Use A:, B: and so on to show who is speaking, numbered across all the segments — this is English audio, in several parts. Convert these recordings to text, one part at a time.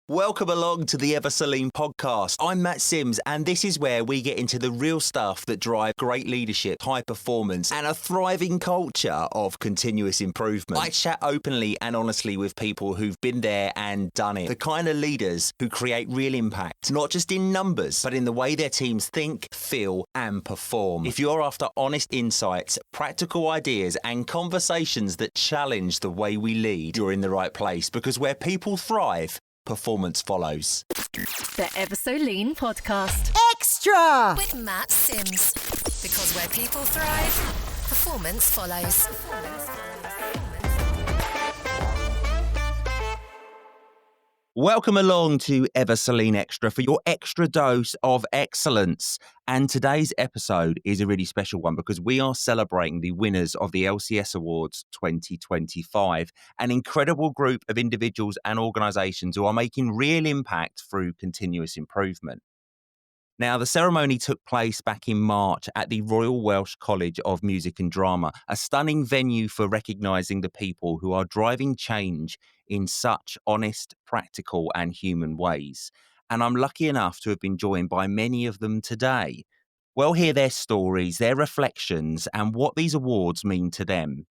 A: Welcome along to the Ever So Lean podcast. I'm Matt Sims, and this is where we get into the real stuff that drive great leadership, high performance, and a thriving culture of continuous improvement. I chat openly and honestly with people who've been there and done it. The kind of leaders who create real impact, not just in numbers, but in the way their teams think, feel, and perform. If you're after honest insights, practical ideas, and conversations that challenge the way we lead, you're in the right place, because where people thrive, performance follows.
B: The Ever So Lean podcast.
C: Extra!
B: With Matt Sims. Because where people thrive, performance follows.
A: Welcome along to Ever So Lean Extra for your extra dose of excellence. And today's episode is a really special one because we are celebrating the winners of the LCS Awards 2025, an incredible group of individuals and organisations who are making real impact through continuous improvement. Now, the ceremony took place back in March at the Royal Welsh College of Music and Drama, a stunning venue for recognising the people who are driving change in such honest, practical and human ways. And I'm lucky enough to have been joined by many of them today. We'll hear their stories, their reflections, and what these awards mean to them.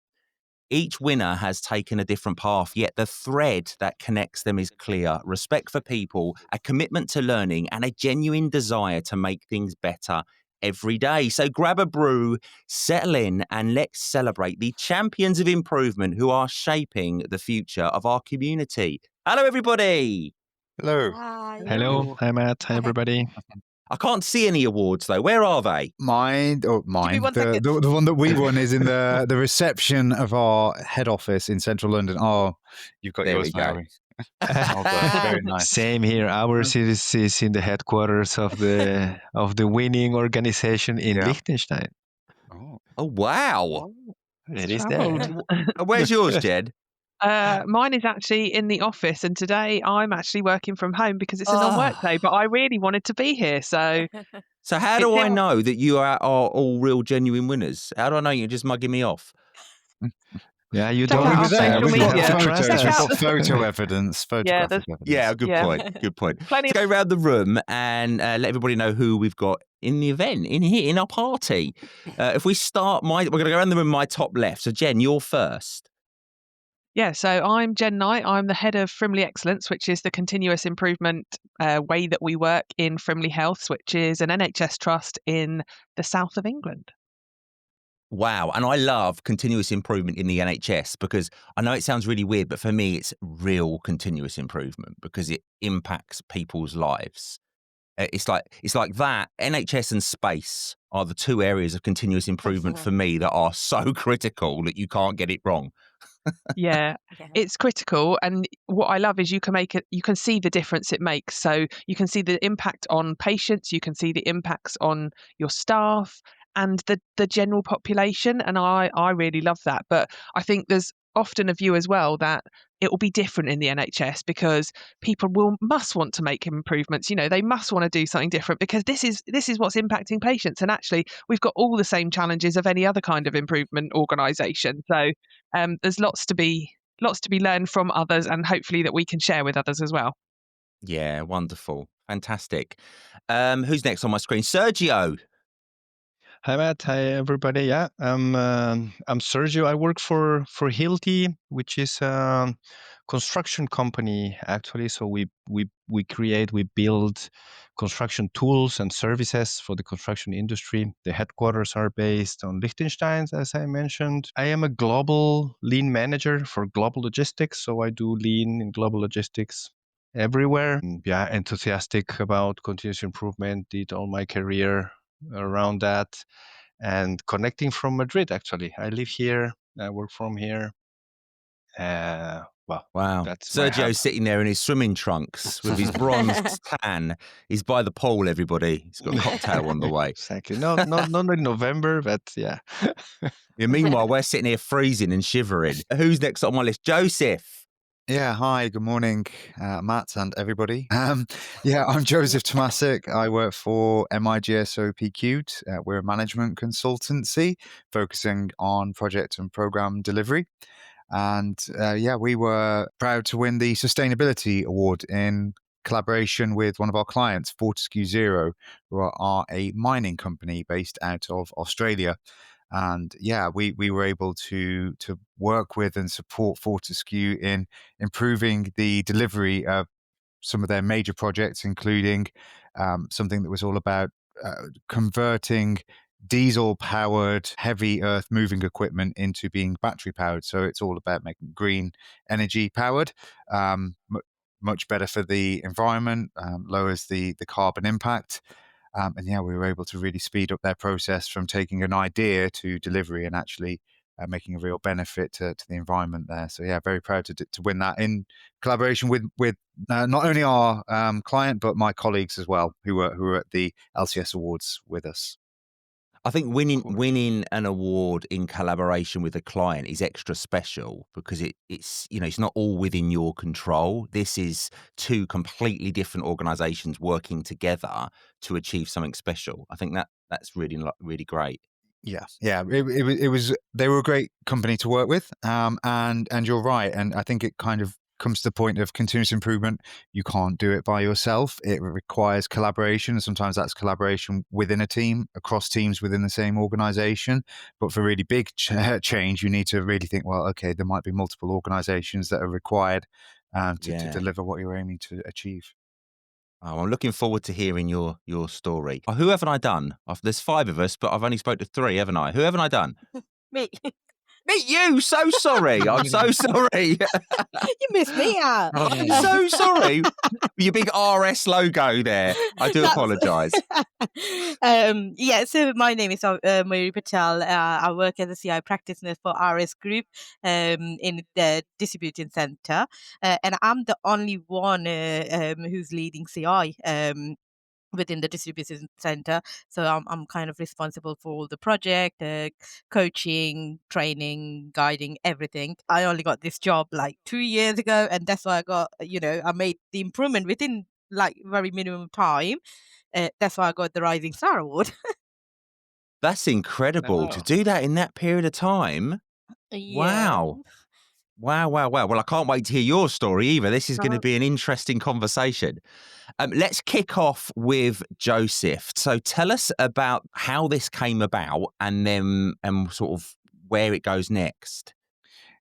A: Each winner has taken a different path, yet the thread that connects them is clear. Respect for people, a commitment to learning, and a genuine desire to make things better every day. So grab a brew, settle in, and let's celebrate the champions of improvement who are shaping the future of our community. Hello, everybody.
D: Hello.
C: Hi.
E: Hello. Hi, Matt. Hi, everybody.
A: I can't see any awards, though. Where are they?
D: Mine.
C: one second.
D: The one that we won is in the reception of our head office in central London. Oh, you've got
A: There
D: yours,
A: we go.
D: Mary. Well done. Very nice.
E: Same here. Ours is in the headquarters of the winning organization in
D: Yeah.
E: Liechtenstein.
A: Oh, wow.
E: It is
F: Travelled.
E: there.
A: Where's yours, Jed?
F: Mine is actually in the office, and today I'm actually working from home because it's a non-work day, but I really wanted to be here. So
A: So how do
F: It's
A: I
F: in-
A: know that you are all real, genuine winners? How do I know you're just mugging me off?
E: Yeah, you
F: Check
E: don't
F: out our
E: understand.
F: social
E: We
F: media.
E: have to
D: Photos.
E: trust
D: We've
F: Check
E: us.
F: out
D: got photo evidence. Photographic
F: there's-
D: evidence.
A: Yeah, good
F: Yeah.
A: point. Good point.
F: Plenty
A: Let's go around the room and let everybody know who we've got in the event, in here, in our party. If we start, we're going to go around the room, my top left. So Jen, you're first.
F: Yeah, so I'm Jen Knight. I'm the head of Frimley Excellence, which is the continuous improvement way that we work in Frimley Health, which is an NHS trust in the south of England.
A: Wow. And I love continuous improvement in the NHS because I know it sounds really weird, but for me, it's real continuous improvement because it impacts people's lives. It's like that. NHS and space are the two areas of continuous improvement for me that are so critical that you can't get it wrong.
F: Yeah, it's critical, and what I love is you can see the difference it makes. So you can see the impact on patients, you can see the impacts on your staff and the general population, and I really love that. But I think there's often a view as well that it will be different in the NHS because people must want to make improvements. You know, they must want to do something different because this is what's impacting patients. And actually, we've got all the same challenges of any other kind of improvement organisation. So there's lots to be learned from others, and hopefully that we can share with others as well.
A: Yeah, wonderful. Fantastic. Who's next on my screen? Sergio.
E: Hi, Matt. Hi, everybody. Yeah, I'm Sergio. I work for Hilti, which is a construction company, actually. So we build construction tools and services for the construction industry. The headquarters are based on Liechtenstein, as I mentioned. I am a global lean manager for global logistics. So I do lean in global logistics everywhere. Yeah, enthusiastic about continuous improvement. Did all my career around that, and connecting from Madrid. Actually, I live here. I work from here.
A: Wow.
E: That's my hub.
A: Sergio's sitting there in his swimming trunks with his bronze tan. He's by the pool, everybody. He's got a cocktail on the way.
E: Exactly. Not in November, but yeah.
A: Yeah, meanwhile, we're sitting here freezing and shivering. Who's next on my list? Joseph.
D: Yeah, hi, good morning, Matt and everybody. I'm Joseph Tomasic. I work for MIGSO PQ'd. We're a management consultancy focusing on project and program delivery. And we were proud to win the Sustainability Award in collaboration with one of our clients, Fortescue Zero, who are a mining company based out of Australia. And we were able to work with and support Fortescue in improving the delivery of some of their major projects, including something that was all about converting diesel-powered heavy earth-moving equipment into being battery-powered. So it's all about making green energy-powered, much better for the environment, lowers the carbon impact. We were able to really speed up their process from taking an idea to delivery and actually making a real benefit to the environment there. So very proud to win that in collaboration with not only our client but my colleagues as well, who were at the LCS Awards with us.
A: I think winning an award in collaboration with a client is extra special because it's it's not all within your control. This is two completely different organisations working together to achieve something special. I think that's really great.
D: Yeah. It was. They were a great company to work with, and you're right. And I think it kind of comes to the point of continuous improvement. You can't do it by yourself. It requires collaboration. Sometimes that's collaboration within a team, across teams within the same organization. But for really big change, you need to really think, well, okay, there might be multiple organizations that are required to deliver what you're aiming to achieve.
A: Oh, I'm looking forward to hearing your story. Oh, who haven't I done? There's 5 of us, but I've only spoke to 3, haven't I? Who haven't I done?
C: Me.
A: Me, you. So sorry. I'm so sorry.
C: You missed me out.
A: I'm so sorry. Your big RS logo there. I do apologise.
C: So my name is Mayuri Patel. I work as a CI practice nurse for RS Group in the distribution centre. And I'm the only one who's leading CI. Within the distribution center, so I'm kind of responsible for all the project, coaching, training, guiding, everything. I only got this job like 2 years ago, and that's why I got, I made the improvement within like very minimum time. That's why I got the Rising Star Award.
A: That's incredible to do that in that period of time.
C: Yeah.
A: Wow. Wow. Well, I can't wait to hear your story either. This is going to be an interesting conversation. Let's kick off with Joseph. So tell us about how this came about and then sort of where it goes next.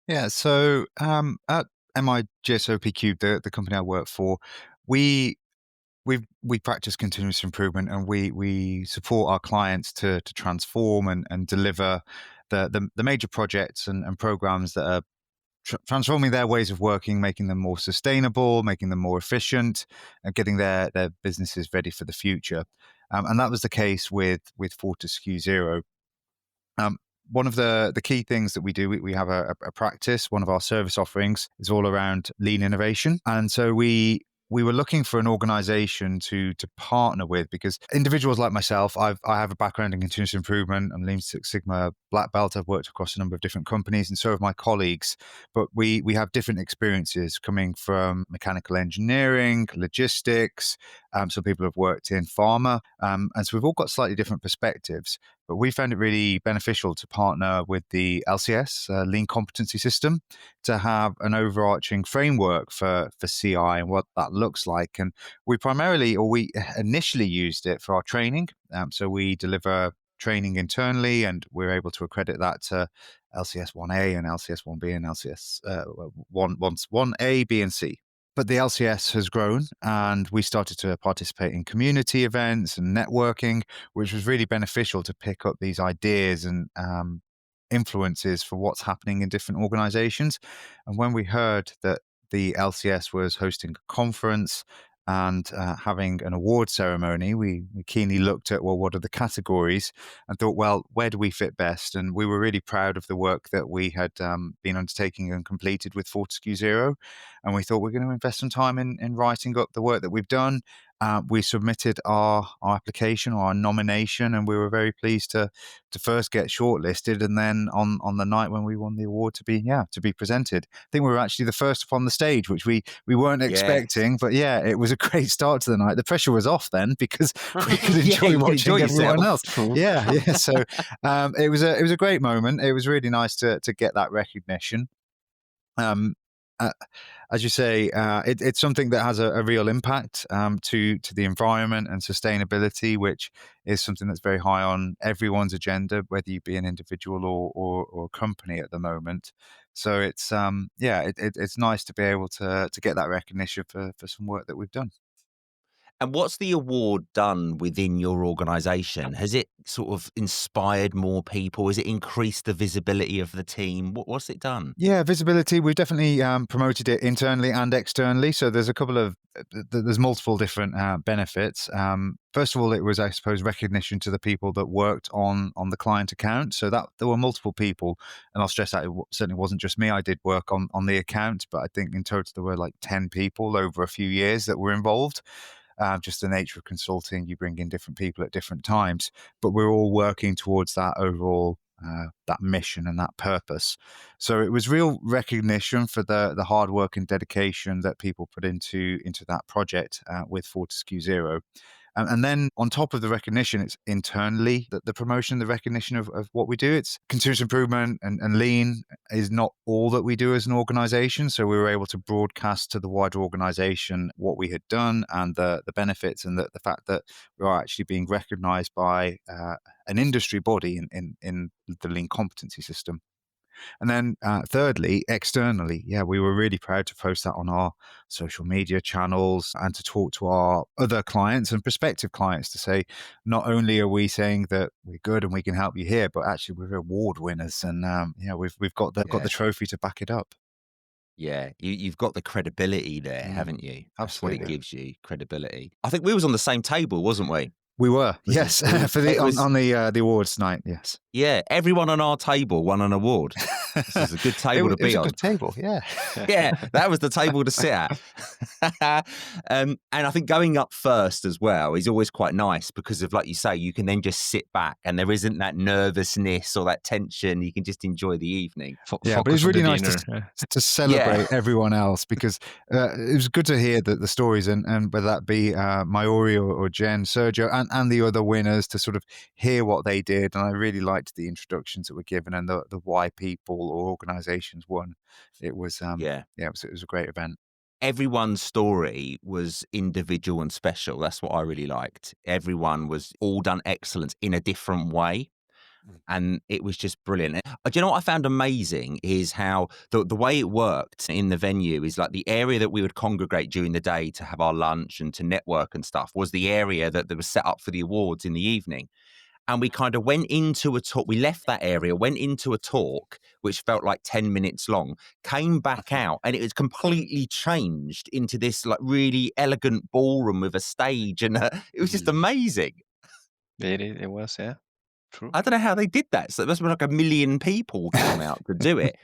D: Yeah, so at MIGSOPQ, the company I work for, we practice continuous improvement, and we support our clients to transform and deliver the major projects and programs that are transforming their ways of working, making them more sustainable, making them more efficient, and getting their businesses ready for the future. And that was the case with Fortescue Zero. One of the key things that we do, we have a practice. One of our service offerings is all around lean innovation. And so we were looking for an organization to partner with, because individuals like myself, I have a background in continuous improvement. I'm Lean Six Sigma black belt. I've worked across a number of different companies, and so have my colleagues. But we have different experiences coming from mechanical engineering, logistics. Some people have worked in pharma. And so we've all got slightly different perspectives. But we found it really beneficial to partner with the LCS, Lean Competency System, to have an overarching framework for CI and what that looks like. And we initially used it for our training. So we deliver training internally, and we're able to accredit that to LCS 1A and LCS 1B and LCS 1A, B, and C. But the LCS has grown, and we started to participate in community events and networking, which was really beneficial to pick up these ideas and influences for what's happening in different organizations. And when we heard that the LCS was hosting a conference and having an award ceremony, we keenly looked at, well, what are the categories, and thought, well, where do we fit best? And we were really proud of the work that we had been undertaking and completed with Fortescue Zero. And we thought we're going to invest some time in writing up the work that we've done. We submitted our application or our nomination, and we were very pleased to first get shortlisted, and then on the night when we won the award to be presented. I think we were actually the first up on the stage, which we weren't expecting, but it was a great start to the night. The pressure was off then, because we could enjoy watching everyone else. Yeah. So it was a great moment. It was really nice to get that recognition. Um, uh, as you say, it's something that has a real impact to the environment and sustainability, which is something that's very high on everyone's agenda, whether you be an individual or a company at the moment. So it's nice to be able to get that recognition for some work that we've done.
A: And what's the award done within your organisation? Has it sort of inspired more people? Has it increased the visibility of the team? What's it done?
D: Yeah, visibility. We've definitely promoted it internally and externally. So there's a couple of there's multiple different benefits. First of all, it was, I suppose, recognition to the people that worked on the client account. So that there were multiple people, and I'll stress that certainly wasn't just me. I did work on the account, but I think in total there were like 10 people over a few years that were involved. Just the nature of consulting, you bring in different people at different times, but we're all working towards that overall that mission and that purpose. So it was real recognition for the hard work and dedication that people put into that project with Fortescue Zero. And then on top of the recognition, it's internally the promotion, the recognition of what we do. It's continuous improvement and lean is not all that we do as an organization. So we were able to broadcast to the wider organization what we had done and the benefits and the fact that we are actually being recognized by an industry body in the Lean Competency System. And then thirdly, externally, yeah, we were really proud to post that on our social media channels and to talk to our other clients and prospective clients to say, not only are we saying that we're good and we can help you here, but actually we're award winners, and we've got the trophy to back it up.
A: Yeah, you've got the credibility there, haven't you? That's what it
D: Absolutely.
A: gives you, credibility. I think we was on the same table, wasn't we?
D: We were,
A: Was
D: yes,
A: it was
D: for
A: it was
D: on the awards night, yes.
A: yeah, everyone on our table won an award. This is a good table to
D: It was
A: be
D: a
A: on.
D: good table, yeah.
A: Yeah, that was the table to sit at. And I think going up first as well is always quite nice because of, like you say, you can then just sit back and there isn't that nervousness or that tension. You can just enjoy the evening.
D: Yeah, but it's
E: Focus on the
D: really nice
E: dinner.
D: to celebrate everyone else because it was good to hear the stories and whether that be Maori or Jen, Sergio, and the other winners to sort of hear what they did. And I really liked the introductions that were given and the why people or organizations won. It was it was a great event.
A: Everyone's story was individual and special. That's what I really liked. Everyone was all done excellence in a different way. And it was just brilliant. Do you know what I found amazing is how the way it worked in the venue is like the area that we would congregate during the day to have our lunch and to network and stuff was the area that was set up for the awards in the evening. And we kind of went into a talk. We left that area, went into a talk, which felt like 10 minutes long, came back out, and it was completely changed into this like really elegant ballroom with a stage. And it was just amazing.
E: It was, yeah. True.
A: I don't know how they did that. So there must have been like 1 million people came out to do it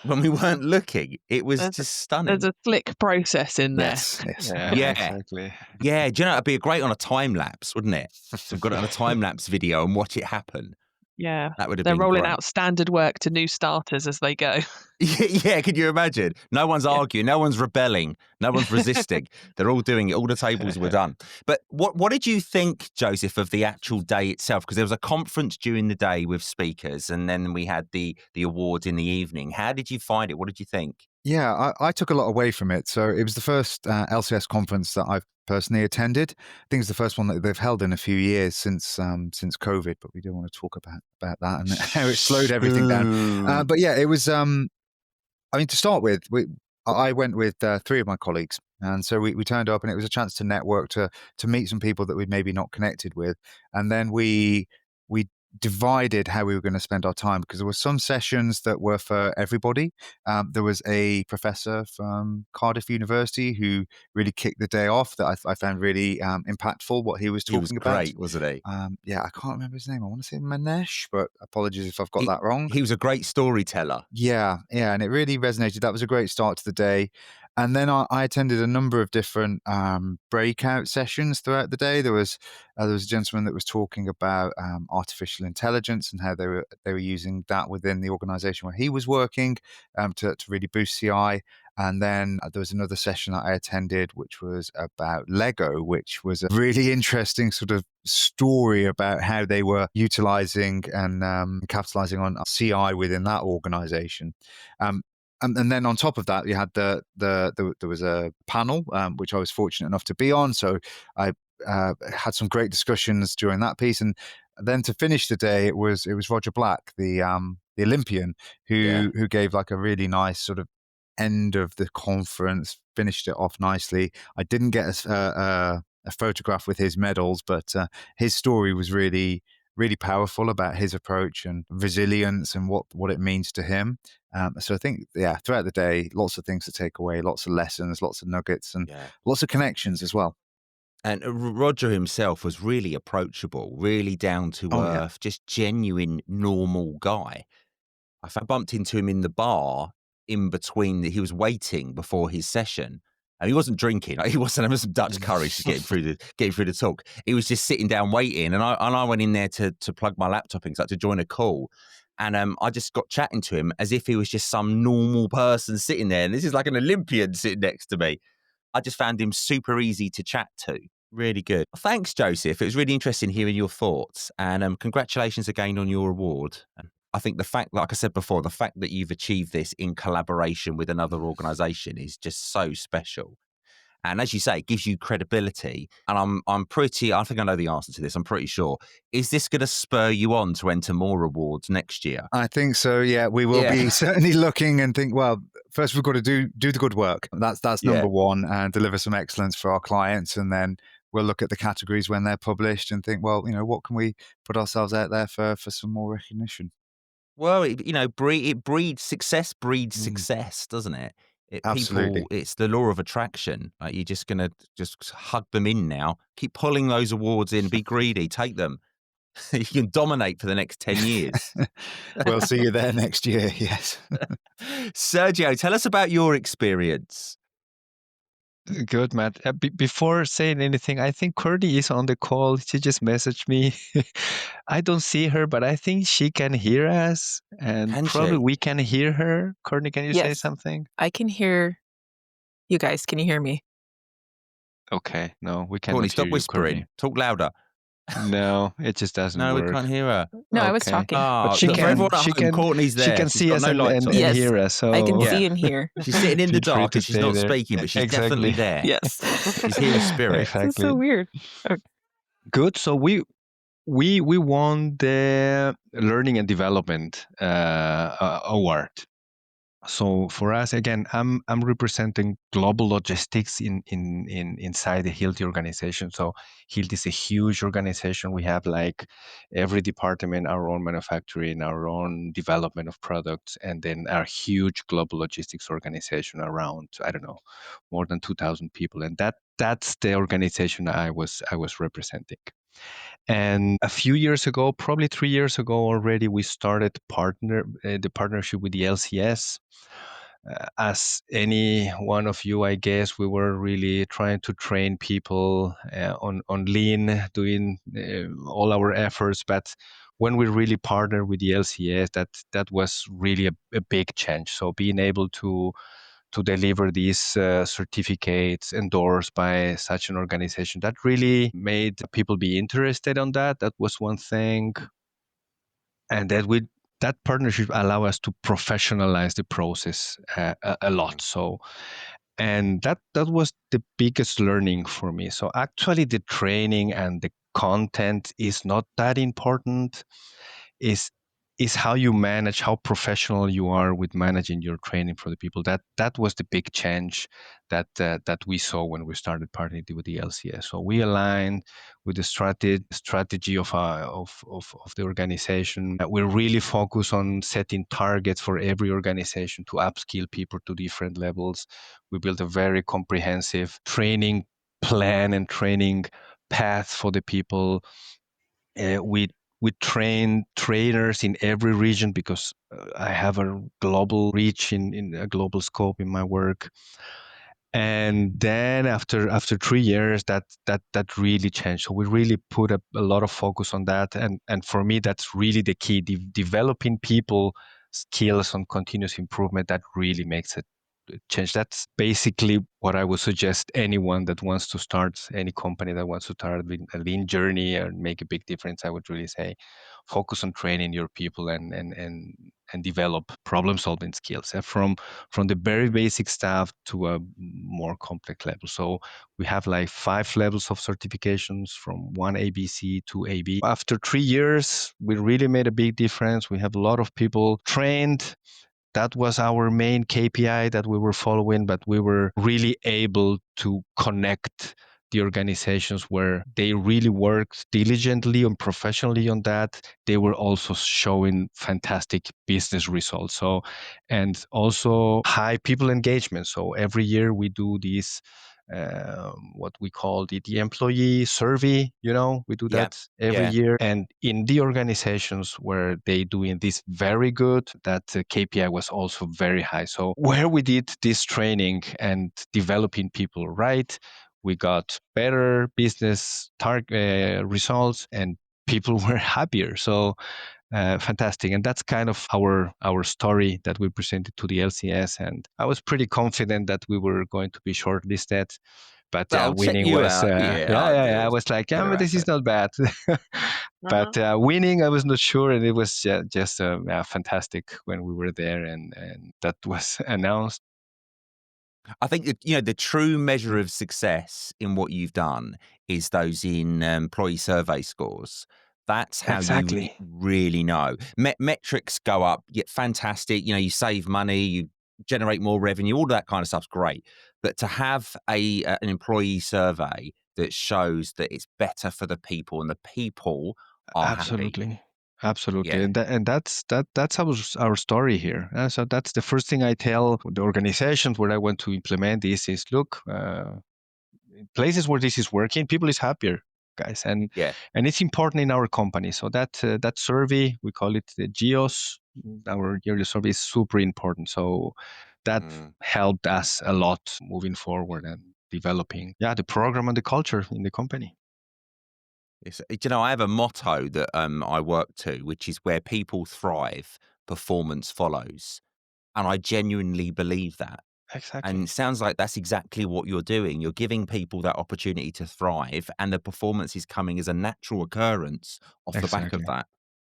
A: when we weren't looking. It was just stunning.
F: There's a slick process in there.
D: Yes.
A: Yeah.
E: Exactly.
A: Yeah. Do you know, it'd be great on a time lapse, wouldn't it? So we've got it on a time lapse video and watch it happen.
F: Yeah.
A: That would have
F: They're
A: been
F: rolling
A: great.
F: out standard work to new starters as they go.
A: Yeah, can you imagine? No one's arguing, no one's rebelling, no one's resisting. They're all doing it. All the tables were done. But what did you think, Joseph, of the actual day itself? Because there was a conference during the day with speakers, and then we had the awards in the evening. How did you find it? What did you think?
D: Yeah, I took a lot away from it. So it was the first LCS conference that I've personally attended. I think it's the first one that they've held in a few years since COVID, but we don't want to talk about that and how it slowed everything down. But yeah, it was. I mean, to start with, I went with 3 of my colleagues, and so we turned up, and it was a chance to network, to meet some people that we'd maybe not connected with, and then we divided how we were going to spend our time because there were some sessions that were for everybody. There was a professor from Cardiff University who really kicked the day off that I found really impactful what he was talking about.
A: Great, wasn't he?
D: Yeah, I can't remember his name. I want to say Manesh, but apologies if I've got that wrong.
A: He was a great storyteller.
D: Yeah, and it really resonated. That was a great start to the day. And then I attended a number of different breakout sessions throughout the day. There was a gentleman that was talking about artificial intelligence and how they were using that within the organization where he was working to really boost CI. And then there was another session that I attended, which was about Lego, which was a really interesting sort of story about how they were utilizing and capitalizing on CI within that organization. and then on top of that, you had there was a panel which I was fortunate enough to be on. So I had some great discussions during that piece, and then to finish the day, it was Roger Black, the Olympian, who gave like a really nice sort of end of the conference, finished it off nicely. I didn't get a photograph with his medals, but his story was really powerful about his approach and resilience and what it means to him. So I think, throughout the day, lots of things to take away, lots of lessons, lots of nuggets, and lots of connections as well.
A: And Roger himself was really approachable, really down to earth, just genuine, normal guy. I bumped into him in the bar in between. He was waiting before his session, and he wasn't drinking. He wasn't having some Dutch courage to get through the talk. He was just sitting down waiting, and I went in there to plug my laptop in, to join a call, and I just got chatting to him as if he was just some normal person sitting there. And this is like an Olympian sitting next to me. I just found him super easy to chat to. Really good. Thanks, Joseph. It was really interesting hearing your thoughts, and congratulations again on your award. I think the fact, like I said before, the fact that you've achieved this in collaboration with another organisation is just so special. And as you say, it gives you credibility. And I think I know the answer to this. I'm pretty sure. Is this going to spur you on to enter more awards next year?
D: I think so. Yeah, we will be certainly looking and think, well, first we've got to do the good work. That's number one, and deliver some excellence for our clients. And then we'll look at the categories when they're published and think, well, what can we put ourselves out there for some more recognition?
A: Well, it breeds success, doesn't it?
D: Absolutely.
A: It's the law of attraction. Like, you're just going to just hug them in now. Keep pulling those awards in. Be greedy. Take them. You can dominate for the next 10 years.
D: We'll see you there next year. Yes.
A: Sergio, tell us about your experience.
E: Good, Matt. Before saying anything, I think Courtney is on the call. She just messaged me. I don't see her, but I think she can hear us, and probably we can hear her. Courtney, can you say something?
G: I can hear you guys. Can you hear me?
E: Okay. No, we can't.
A: Courtney, stop whispering. Talk louder.
E: No, it just doesn't work.
A: No, we can't hear her.
G: No, I was talking.
E: But she can.
A: Courtney's there.
E: She can see us and hear us. So
G: I can see and hear.
A: She's sitting in the dark and she's not speaking, but she's definitely there.
G: Yes,
A: she's here spirit.
E: Exactly.
G: It's so weird. Okay.
E: Good. So we won the Learning and Development award. So for us, again, I'm representing global logistics inside the Hilti organization. So Hilti is a huge organization. We have like every department, our own manufacturing, our own development of products, and then our huge global logistics organization around, I don't know, more than 2,000 people. And that's the organization I was representing. And a few years ago, probably 3 years ago already, we started the partnership with the LCS. As any one of you, I guess, we were really trying to train people on Lean, doing all our efforts. But when we really partnered with the LCS, that was really a big change. So being able to deliver these certificates endorsed by such an organization, that really made people be interested on that. That was one thing. And that partnership allow us to professionalize the process a lot. So, and that was the biggest learning for me. So actually the training and the content is not that important. Is how you manage, how professional you are with managing your training for the people. That was the big change that we saw when we started partnering with the LCS. So we aligned with the strategy of the organization. We really focus on setting targets for every organization to upskill people to different levels. We built a very comprehensive training plan and training path for the people. We train trainers in every region because I have a global reach in a global scope in my work. And then after 3 years, that really changed. So we really put a lot of focus on that. And for me, that's really the key. Developing people skills on continuous improvement, that really makes a change. That's basically what I would suggest anyone that wants to start, any company that wants to start a lean journey and make a big difference. I would really say focus on training your people and develop problem solving skills from the very basic stuff to a more complex level. So we have like 5 levels of certifications from 1 ABC to AB. After 3 years, we really made a big difference. We have a lot of people trained. That was our main KPI that we were following, but we were really able to connect the organizations where they really worked diligently and professionally on that. They were also showing fantastic business results. So, and also high people engagement. So every year we do these what we call the employee survey. We do
A: Yeah.
E: that every
A: Yeah.
E: year. And in the organizations where they doing this very good, that KPI was also very high. So where we did this training and developing people right, we got better business results and people were happier. So fantastic. And that's kind of our story that we presented to the LCS. And I was pretty confident that we were going to be shortlisted. But
A: I'll check
E: winning
A: you
E: was,
A: out. Yeah,
E: I was like, yeah,
A: get her
E: but
A: out
E: this
A: to
E: is
A: it.
E: not bad. But winning, I was not sure. And it was just fantastic when we were there and that was announced.
A: I think that, the true measure of success in what you've done is those employee survey scores. That's how you
E: Exactly.
A: really know. Metrics go up, yet fantastic. You save money, you generate more revenue, all that kind of stuff's great. But to have an employee survey that shows that it's better for the people and the people are happy.
E: Absolutely.
A: Yeah.
E: That's our story here. So that's the first thing I tell the organizations where I want to implement this is, look, places where this is working, people is happier, guys, and
A: Yeah.
E: it's important in our company. So that survey, we call it the GEOS, our yearly survey, is super important. So that helped us a lot moving forward and developing the program and the culture in the company.
A: I have a motto that I work to, which is where people thrive, performance follows. And I genuinely believe that.
E: Exactly.
A: And it sounds like that's exactly what you're doing. You're giving people that opportunity to thrive, and the performance is coming as a natural occurrence off the back of that.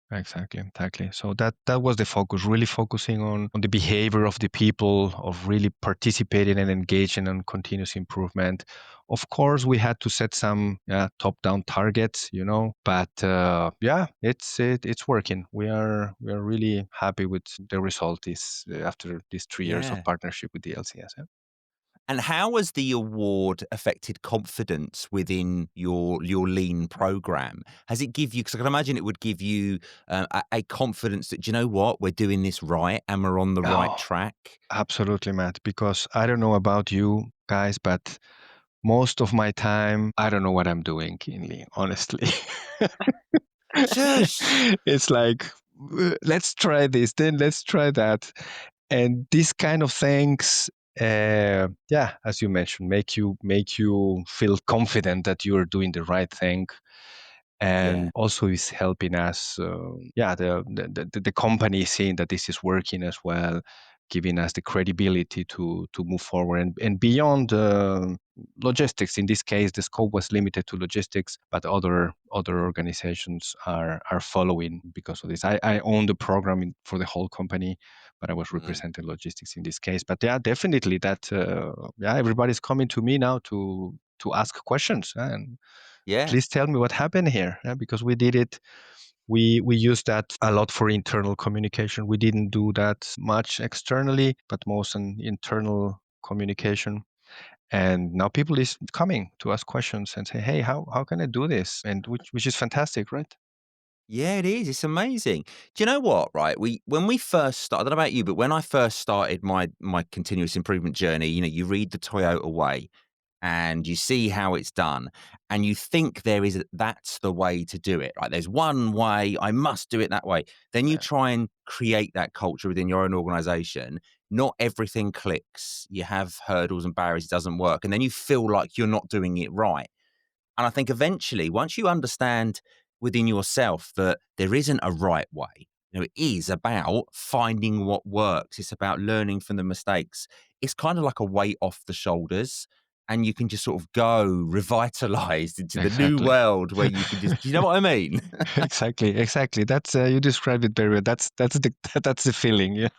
E: Exactly. So that was the focus, really focusing on the behavior of the people, of really participating and engaging on continuous improvement. Of course, we had to set some top-down targets, but it's working. We are really happy with the result after these 3 years of
A: Yeah.
E: partnership with the LCS. Yeah?
A: And how has the award affected confidence within your lean program? Has it give you, because I can imagine it would give you a confidence that, do you know what, we're doing this right and we're on the right
E: Oh,
A: track?
E: absolutely, Matt, because I don't know about you guys, but most of my time, I don't know what I'm doing in Lean, honestly.
A: Shush!
E: It's like, let's try this, then let's try that. And these kind of things, as you mentioned, make you feel confident that you are doing the right thing. And
A: Yeah.
E: also is helping us, the company seeing that this is working as well, giving us the credibility to move forward and beyond logistics. In this case, the scope was limited to logistics, but other organizations are following because of this. I own the program for the whole company, but I was representing logistics in this case. But definitely that everybody's coming to me now to ask questions and please tell me what happened here, because we did it. We used that a lot for internal communication. We didn't do that much externally, but most in internal communication. And now people is coming to ask questions and say, "Hey, how can I do this?" And which is fantastic, right?
A: Yeah, it is. It's amazing. Do you know what? Right, when we first started, I don't know about you, but when I first started my continuous improvement journey, you read the Toyota Way, and you see how it's done, and you think that's the way to do it. Right? There's one way. I must do it that way. Then you try and create that culture within your own organization. Not everything clicks. You have hurdles and barriers. It doesn't work, and then you feel like you're not doing it right. And I think eventually, once you understand within yourself that there isn't a right way, it is about finding what works. It's about learning from the mistakes. It's kind of like a weight off the shoulders, and you can just sort of go revitalized into the new
E: Exactly.
A: world where you can just, do you know what I mean?
E: Exactly. That's you described it very well. That's the that's the feeling.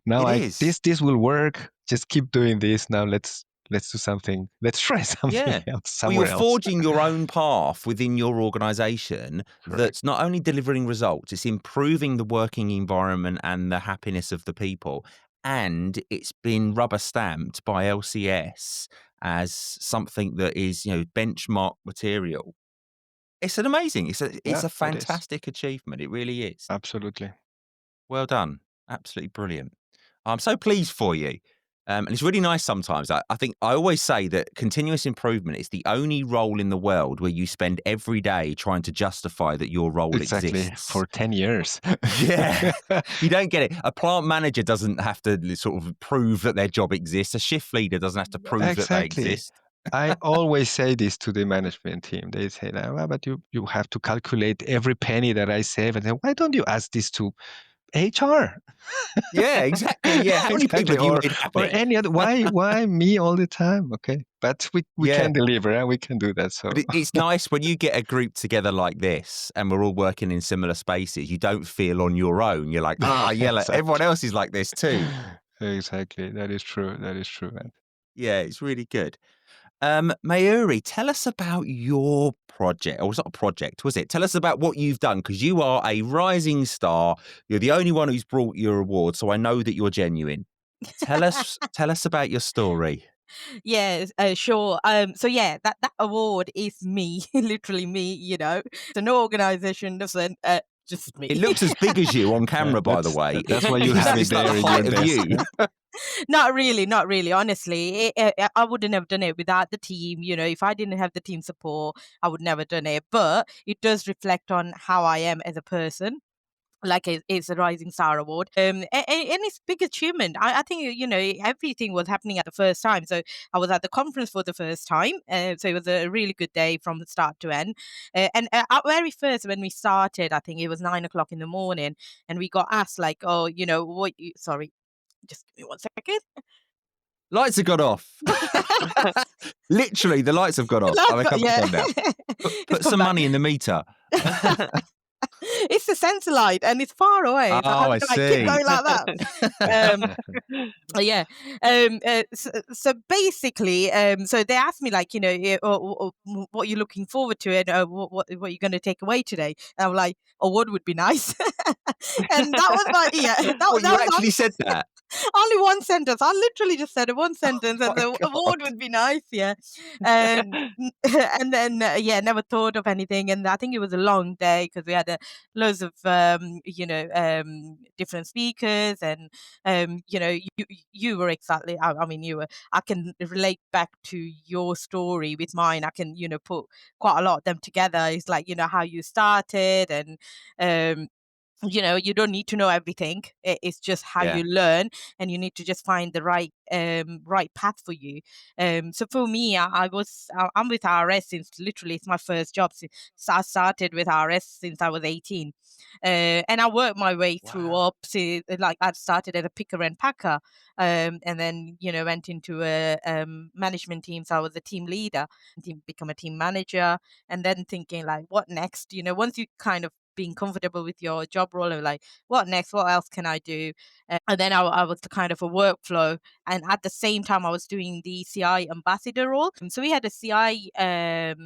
E: Now
A: It is.
E: this will work. Just keep doing this. Now let's do something. Let's try something
A: Yeah.
E: else
A: Well, you're
E: somewhere else.
A: forging your own path within your organization
E: Correct.
A: that's not only delivering results, it's improving the working environment and the happiness of the people. And it's been rubber stamped by LCS as something that is, benchmark material. It's an amazing, it's
E: Yeah,
A: a
E: it is.
A: fantastic achievement. It really is.
E: Absolutely.
A: Well done. Absolutely brilliant. I'm so pleased for you. And it's really nice sometimes. I think I always say that continuous improvement is the only role in the world where you spend every day trying to justify that your role
E: Exactly.
A: exists.
E: For 10 years.
A: Yeah. You don't get it. A plant manager doesn't have to sort of prove that their job exists. A shift leader doesn't have to prove that they
E: Exactly.
A: exist.
E: I always say this to the management team. They say, well, but you have to calculate every penny that I save. And then why don't you ask this to HR?
A: Yeah, exactly. Yeah. How many people
E: Exactly.
A: have you made
E: Or
A: happy?
E: any other. Why me all the time? Okay. But we
A: Yeah.
E: can deliver and we can do that. So
A: But it's nice when you get a group together like this and we're all working in similar spaces. You don't feel on your own. You're like, like, everyone else is like this too.
E: Exactly. That is true. That is true, man.
A: Yeah, it's really good. Mayuri, tell us about your project. Or it's not a project, was it? Tell us about what you've done, because you are a rising star. You're the only one who's brought your award, so I know that you're genuine. Tell us about your story.
C: Yes, sure. So yeah, that award is me, literally me. So no organization doesn't. Just me.
A: It looks as big as you on camera, by the way.
E: That's why you have it
A: It's like
E: there
A: the
E: in your
A: height of
E: desk.
A: you.
C: Not really, not really. Honestly, I wouldn't have done it without the team. If I didn't have the team support, I would never done it. But it does reflect on how I am as a person. Like it's a Rising Star Award, and it's big achievement. I think everything was happening at the first time. So I was at the conference for the first time, so it was a really good day from the start to end. And at very first, when we started, I think it was 9 o'clock in the morning, and we got asked like, "Oh, what? Sorry, just give me 1 second."
A: Lights have gone off. Literally, the lights have gone off.
C: Last
A: I mean,
C: got-
A: come
C: yeah,
A: on now.
C: It's
A: Put
C: come
A: some
C: back.
A: money in the meter.
C: It's the sensor light and it's far away. So I
A: Oh,
C: have
A: I
C: to keep
A: see.
C: going like that. Yeah. So basically, so they asked me like, what you're looking forward to and what you're going to take away today. And I'm like, a word would be nice. And that was my that
A: Well, you
C: was
A: actually said that.
C: only one sentence. I literally just said one sentence, and
A: My
C: the
A: God.
C: award would be nice, yeah. And and then never thought of anything. And I think it was a long day because we had loads of different speakers, and you were exactly. I mean, you were. I can relate back to your story with mine. I can put quite a lot of them together. It's like how you started and. You don't need to know everything. It's just how
A: Yeah.
C: you learn, and you need to just find the right path for you. So for me, I'm with RS since literally it's my first job. So I started with RS since I was 18, and I worked my way through
A: Wow.
C: up. Like I started as a picker and packer, and then went into a management team. So I was a team leader, become a team manager, and then thinking like, what next? Once you kind of being comfortable with your job role and like, what next? What else can I do? And then I was the kind of a workflow. And at the same time, I was doing the CI ambassador role. And so we had a CI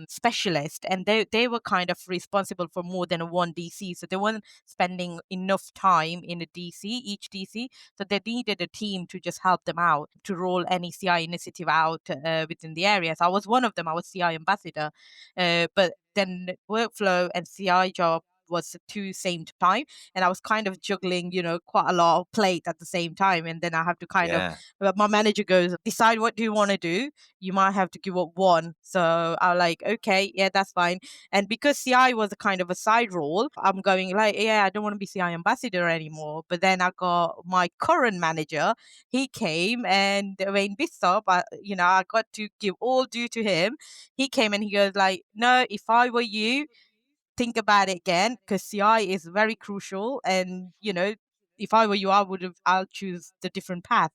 C: specialist, and they were kind of responsible for more than one DC. So they weren't spending enough time in a DC, each DC. So they needed a team to just help them out to roll any CI initiative out within the area. So I was one of them. I was CI ambassador. But then workflow and CI job was the two same time, and I was kind of juggling quite a lot of plate at the same time. And then I have to kind of my manager goes, decide what do you want to do, you might have to give up one. So I'm like, okay, yeah, that's fine. And because CI was a kind of a side role, I'm going like, yeah, I don't want to be CI ambassador anymore. But then I got my current manager, he came, and Wayne Bissop, I got to give all due to him. He came and he goes like, no, if I were you, think about it again, because CI is very crucial. And, if I were you, I'll choose the different path.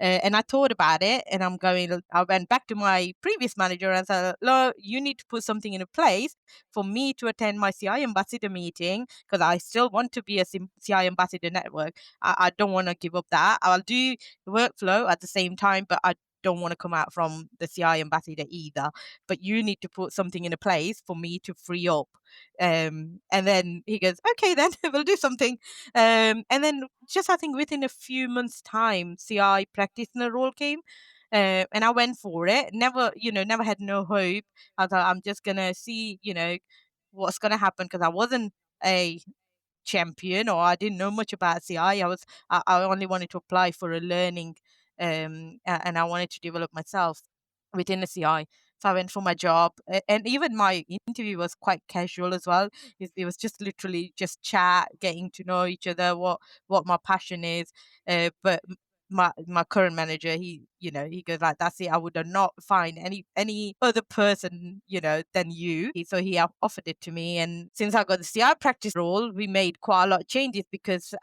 C: And I thought about it, and I went back to my previous manager and said, "Look, you need to put something in place for me to attend my CI ambassador meeting, because I still want to be a CI ambassador network. I don't want to give up that. I'll do the workflow at the same time, but I don't want to come out from the CI ambassador either. But you need to put something in a place for me to free up." And then he goes, "Okay, then we'll do something." And then just, I think, within a few months' time, CI practitioner role came. And I went for it. Never had no hope. I thought, I'm just gonna see, what's gonna happen, because I wasn't a champion, or I didn't know much about CI. I only wanted to apply for a learning, and I wanted to develop myself within the CI. So I went for my job, and even my interview was quite casual as well. It was just literally just chat, getting to know each other, what my passion is. But my current manager, he goes like, "That's it. I would not find any other person, than you." So he offered it to me, and since I got the CI practice role, we made quite a lot of changes, because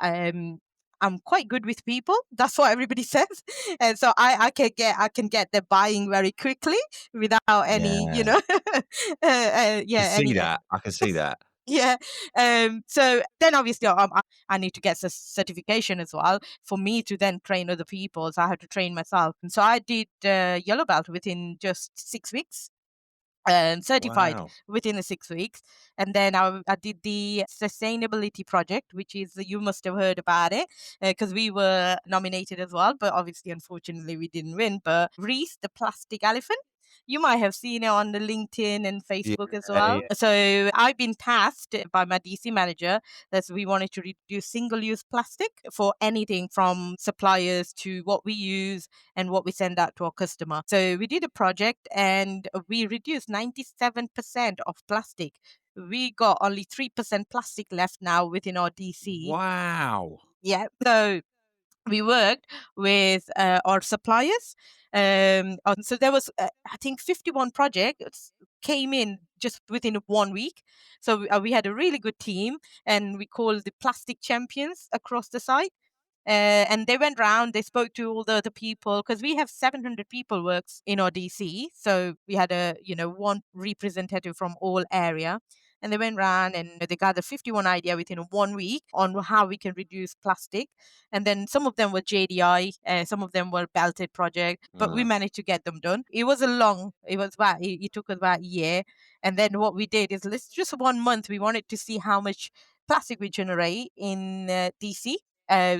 C: I'm quite good with people. That's what everybody says, and so I can get the buying very quickly without any,
A: Yeah. I
C: yeah,
A: can see
C: any.
A: that. I can see that.
C: Yeah. So then obviously I need to get a certification as well for me to then train other people. So I have to train myself. And so I did yellow belt within just 6 weeks, and certified
A: Wow.
C: within the 6 weeks. And then I did the sustainability project, which is, you must have heard about it, because we were nominated as well, but obviously, unfortunately, we didn't win. But Reese, the plastic elephant, you might have seen it on the LinkedIn and
A: Yeah,
C: Facebook as
A: yeah.
C: well. So I've been tasked by my DC manager that we wanted to reduce single-use plastic for anything from suppliers to what we use and what we send out to our customer. So we did a project, and we reduced 97% of plastic. We got only 3% plastic left now within our DC.
A: Wow.
C: Yeah. So we worked with our suppliers. So there was, I think, 51 projects came in just within 1 week. So we had a really good team, and we called the plastic champions across the site. And they went round, they spoke to all the other people, because we have 700 people works in our DC. So we had one representative from all area. And they went round, and they gathered 51 idea within 1 week on how we can reduce plastic. And then some of them were JDI, some of them were belted project, but we managed to get them done. It was it took us about a year. And then what we did is, let's just 1 month, we wanted to see how much plastic we generate in DC.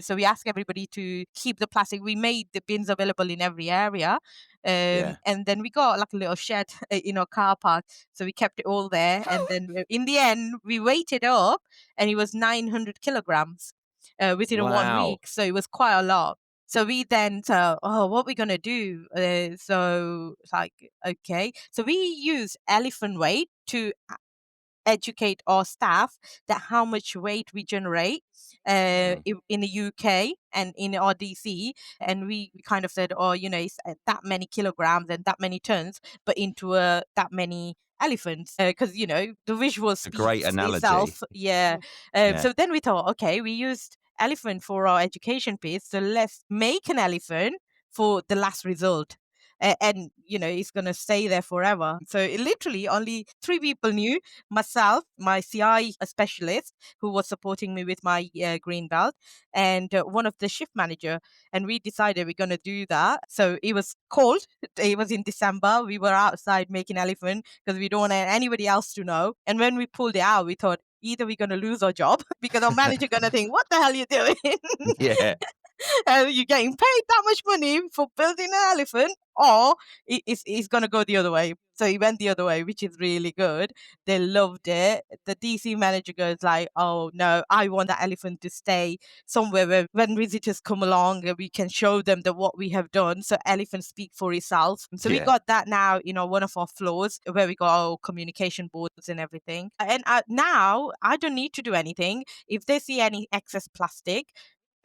C: So we asked everybody to keep the plastic. We made the bins available in every area.
A: Yeah.
C: And then we got like a little shed in our car park. So we kept it all there. And then in the end, we weighed it up, and it was 900 kilograms within a one
A: Wow.
C: week. So it was quite a lot. So we then thought, oh, what are we going to do? So it's like, okay. So we used elephant weight to educate our staff that how much weight we generate in the UK and in our DC. And we kind of said, oh, it's that many kilograms and that many tons, but into that many elephants, because the visual
A: It's a great
C: speaks
A: analogy.
C: itself. Yeah.
A: Yeah.
C: So then we thought, okay, we used elephant for our education piece, so let's make an elephant for the last result. And it's going to stay there forever. So it literally only 3 people knew: myself, my CI specialist who was supporting me with my green belt, and one of the shift manager. And we decided we're going to do that. So it was cold. It was in December. We were outside making elephant because we don't want anybody else to know. And when we pulled it out, we thought, either we're going to lose our job because our manager going to think, what the hell are you doing?
A: Yeah.
C: You're getting paid that much money for building an elephant, or it's going to go the other way. So he went the other way, which is really good. They loved it. The DC manager goes like, oh no, I want that elephant to stay somewhere where when visitors come along, we can show them that what we have done. So elephants speak for itself. So we
A: Yeah.
C: got that now, one of our floors where we got our communication boards and everything. And now I don't need to do anything. If they see any excess plastic,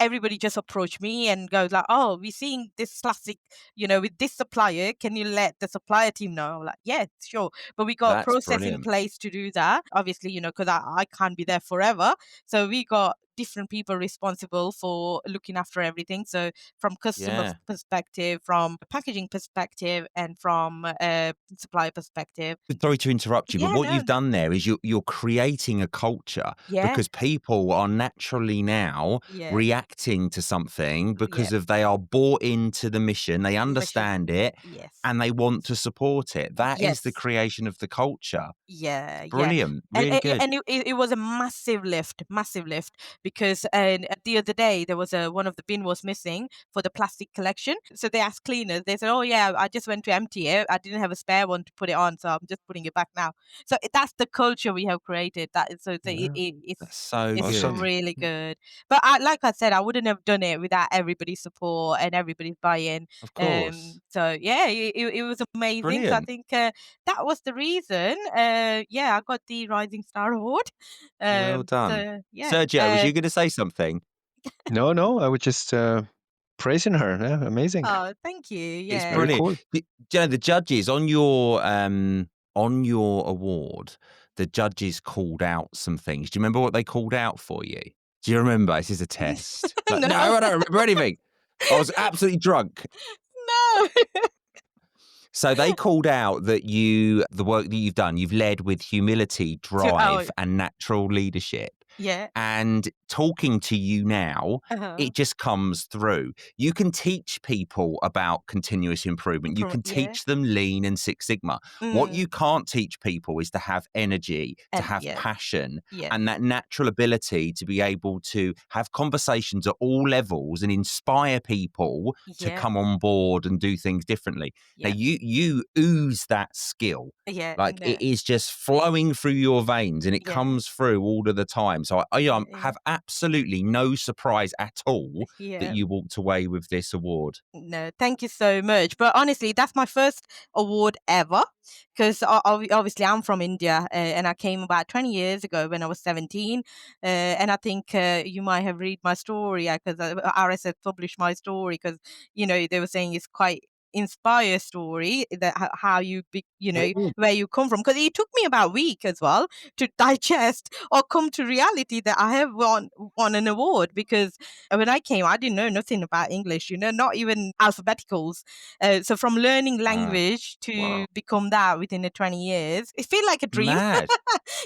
C: everybody just approached me and goes like, oh, we're seeing this classic, with this supplier. Can you let the supplier team know? I'm like, yeah, sure. But we got a
A: That's
C: process in
A: brilliant.
C: place to do that. Obviously, because I can't be there forever. So we got different people responsible for looking after everything. So from customer
A: Yeah.
C: perspective, from packaging perspective, and from supplier perspective.
A: Sorry to interrupt you, but
C: Yeah,
A: what
C: no.
A: you've done there is you're creating a culture
C: Yeah.
A: because people are naturally now
C: Yeah.
A: reacting to something because
C: Yeah.
A: of they are bought into the mission, they
C: The mission.
A: understand it,
C: Yes.
A: and they want to support it. That is the
C: Yes.
A: creation of the culture.
C: Yeah, yeah.
A: Brilliant.
C: And
A: Really good.
C: it was a massive lift, because the other day there was one of the bin was missing for the plastic collection. So they asked cleaners. They said, "Oh yeah, I just went to empty it. I didn't have a spare one to put it on, so I'm just putting it back now." So that's the culture we have created.
E: Yeah.
A: That's so
C: it's
A: good.
E: Awesome.
C: really good. But like I said, I wouldn't have done it without everybody's support and everybody's buy-in.
A: Of course.
C: So yeah, it was amazing. So I
A: Brilliant.
C: think that was the reason. Yeah, I got the Rising Star Award.
A: Well done.
C: So yeah.
A: Sergio, was you going to say something?
E: No, I was just praising her. Yeah, amazing.
C: Oh, thank you.
A: It's
C: Yeah.
E: Very
A: brilliant.
E: cool.
A: The judges on your award, the judges called out some things. Do you remember what they called out for you? Do you remember? This is a test. Like,
C: No.
A: no, I don't remember anything. I was absolutely drunk.
C: No.
A: So they called out that the work that you've done, you've led with humility, drive, and natural leadership.
C: Yeah.
A: And talking to you now,
C: Uh-huh.
A: it just comes through. You can teach people about continuous improvement. You can
C: Yeah.
A: teach them Lean and Six Sigma. What you can't teach people is to have energy, to
C: And
A: have
C: yeah.
A: passion,
C: Yeah.
A: and that natural ability to be able to have conversations at all levels and inspire people to
C: Yeah.
A: come on board and do things differently. Now,
C: Yeah.
A: you ooze that skill.
C: Yeah.
A: Like
C: No.
A: it is just flowing through your veins and it
C: Yeah.
A: comes through all of the time. So I
C: Yeah.
A: have absolutely no surprise at all that
C: Yeah.
A: you walked away with this award.
C: No, thank you so much. But honestly, that's my first award ever because obviously I'm from India and I came about 20 years ago when I was 17. And I think you might have read my story because RSS published my story because, they were saying it's quite inspire story that how you where you come from because it took me about a week as well to digest or come to reality that I have won an award because when I came, I didn't know nothing about English, not even alphabeticals. So from learning language to
A: Wow.
C: become that within the 20 years, it feels like a dream.
A: Mad.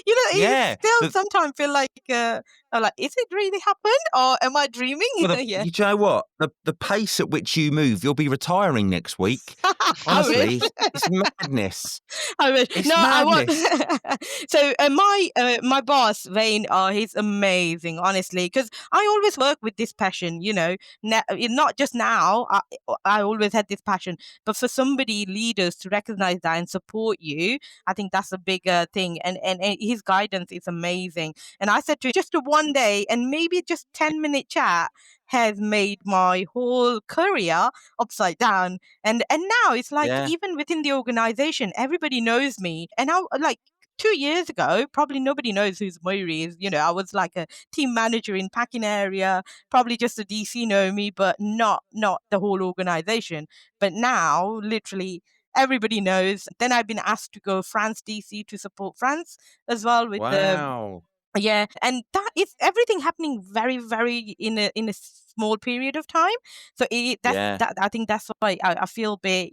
C: It
A: Yeah.
C: still sometimes feel like, I'm like, is it really happened or am I dreaming?
A: Well,
C: Yeah.
A: you know what? The pace at which you move, you'll be retiring next week.
C: I wish.
A: Honestly, it's madness.
C: I wish.
A: It's
C: No, I want.
A: madness.
C: So my boss Wayne, he's amazing, honestly, because I always work with this passion. Not just now. I always had this passion, but for somebody leaders to recognize that and support you, I think that's a bigger thing. And his guidance is amazing. And I said to him, just a one day and maybe just 10-minute chat has made my whole career upside down. And now it's like
A: Yeah.
C: even within the organization, everybody knows me. And I like 2 years ago, probably nobody knows who Moiri is. I was like a team manager in packing area, probably just a DC know me, but not the whole organization. But now, literally, everybody knows. Then I've been asked to go France DC to support France as well with the
A: Wow.
C: yeah, and that is everything happening very, very in a small period of time. So
A: Yeah.
C: that I think that's why I feel a bit,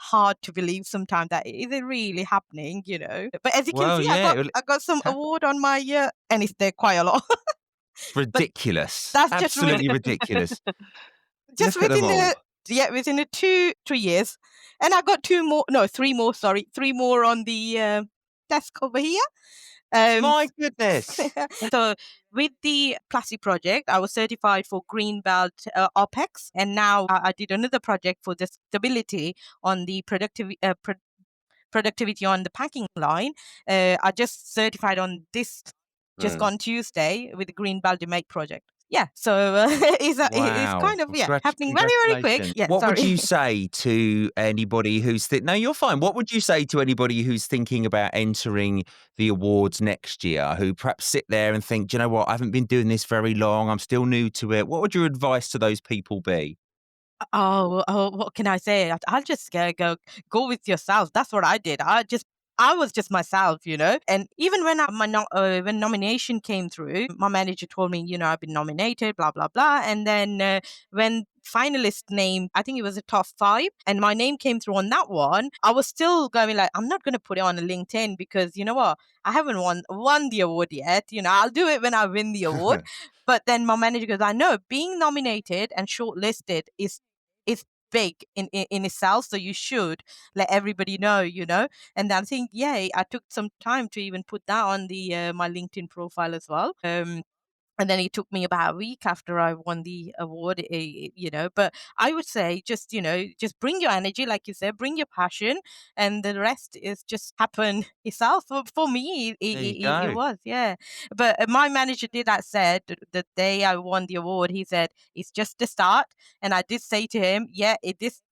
C: hard to believe sometimes that is it really happening, But as you can
A: Well,
C: see,
A: yeah.
C: I got some
A: It's happened.
C: award on my and it's there quite a lot. But
A: Ridiculous.
C: that's just really
A: Absolutely ridiculous.
C: just
A: Look at them all.
C: within the 3 years, and I got 3 more. Sorry, 3 more on the desk over here.
A: My goodness.
C: So with the plastic project, I was certified for Green Belt OPEX, and now I did another project for the stability on the productivity on the packing line. I just certified on this just on Tuesday with the Green Belt Make project. yeah, so it's
A: Wow.
C: kind of happening very, very quick.
A: Congratulations.
C: Yeah,
A: What would
C: sorry.
A: you say to anybody who's no, you're fine. What would you say to anybody who's thinking about entering the awards next year, who perhaps sit there and think, do you know what, I haven't been doing this very long, I'm still new to it. What would your advice to those people be?
C: Oh, what can I say? I'll just go with yourself. That's what I did. I was just myself, And even when when nomination came through, my manager told me, I've been nominated, blah blah blah. And then when finalist name, I think it was a top 5, and my name came through on that one, I was still going like, I'm not going to put it on a LinkedIn because you know what? I haven't won the award yet. I'll do it when I win the award. But then my manager goes, I know being nominated and shortlisted is big in itself, so you should let everybody know. And I think I took some time to even put that on the my LinkedIn profile as well. And then it took me about a week after I won the award, But I would say just bring your energy, like you said, bring your passion, and the rest is just happen itself. For me,
A: There you
C: it
A: go.
C: was, yeah. But my manager did that said the day I won the award, he said, it's just the start. And I did say to him,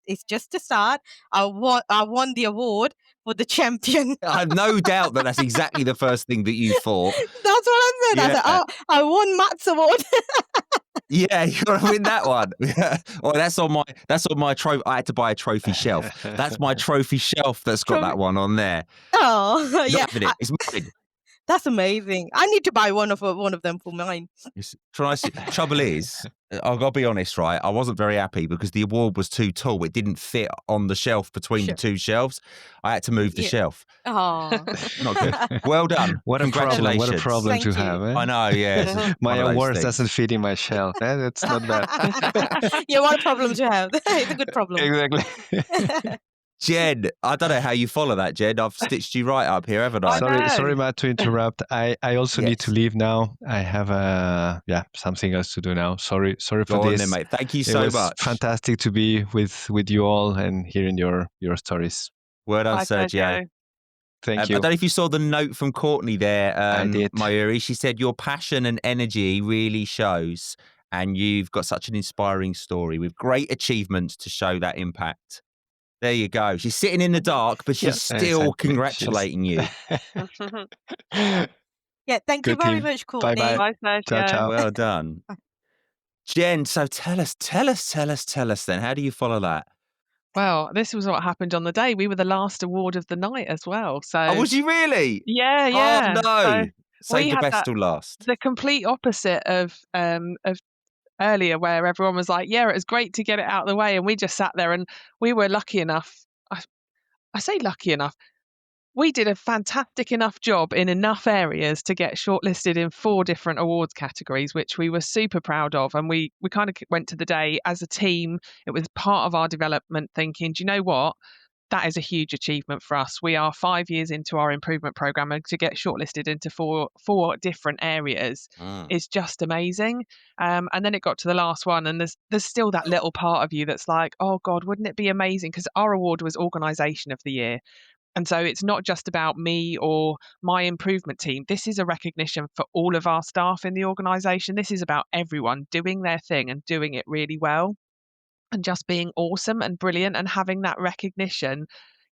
C: it's just the start. I won the award for the champion.
A: I have no doubt that that's exactly the first thing that you thought.
C: That's what I said. I said,
A: Yeah.
C: oh, I won Matt's award.
A: Yeah, you gotta win that one. Oh, that's on my trophy. I had to buy a trophy shelf. That's my trophy shelf that's got that one on there.
C: Oh,
A: Not
C: yeah.
A: having it. It's mine.
C: That's amazing. I need to buy one of them for mine.
A: Trouble is, I've got to be honest, right? I wasn't very happy because the award was too tall. It didn't fit on the shelf between the two shelves. I had to move the shelf.
C: Oh,
A: Not good. Well done.
E: What a problem!
A: Congratulations.
E: What a problem
C: Thank
E: to
C: you.
E: have. Eh?
A: I know. Yeah,
E: My awards doesn't fit in my shelf. That's not bad.
C: Yeah, what a problem to have. It's a good problem.
E: Exactly.
A: Jen, I don't know how you follow that, Jen. I've stitched you right up here, haven't I?
E: Sorry, Matt, to interrupt. I also need to
A: Yes.
E: leave now. I have something else to do now. Sorry for
A: Go on
E: this.
A: then, mate. Thank you
E: It
A: so
E: was
A: much.
E: fantastic to be with you all and hearing your stories.
A: Well done,
F: Bye,
A: Sergio.
E: Thank
A: I
E: you.
A: don't know if you saw the note from Courtney there,
E: I did.
A: Mayuri. She said, your passion and energy really shows, and you've got such an inspiring story with great achievements to show that impact. There you go. She's sitting in the dark, but she's still
E: Exactly.
A: congratulating you.
C: Yeah, thank you
E: Good
C: very
E: team.
C: much, Courtney.
E: Bye-bye.
F: Bye,
E: Ciao,
F: Sergio.
E: ciao.
A: Well done. Jen, so tell us then, how do you follow that?
F: Well, this was what happened on the day. We were the last award of the night as well. So
A: Oh, was you really?
F: yeah.
A: Oh, no.
F: So we
A: Save the
F: had
A: best
F: that,
A: till last.
F: the complete opposite of earlier, where everyone was like, yeah, it was great to get it out of the way, and we just sat there, and we were lucky enough. I say lucky enough. We did a fantastic enough job in enough areas to get shortlisted in 4 different awards categories, which we were super proud of. And we kind of went to the day as a team. It was part of our development thinking, do you know what? That is a huge achievement for us. We are 5 years into our improvement program, and to get shortlisted into four different areas is just amazing. And then it got to the last one, and there's still that little part of you that's like, oh God, wouldn't it be amazing? Because our award was Organisation of the Year. And so it's not just about me or my improvement team. This is a recognition for all of our staff in the organisation. This is about everyone doing their thing and doing it really well and just being awesome and brilliant and having that recognition.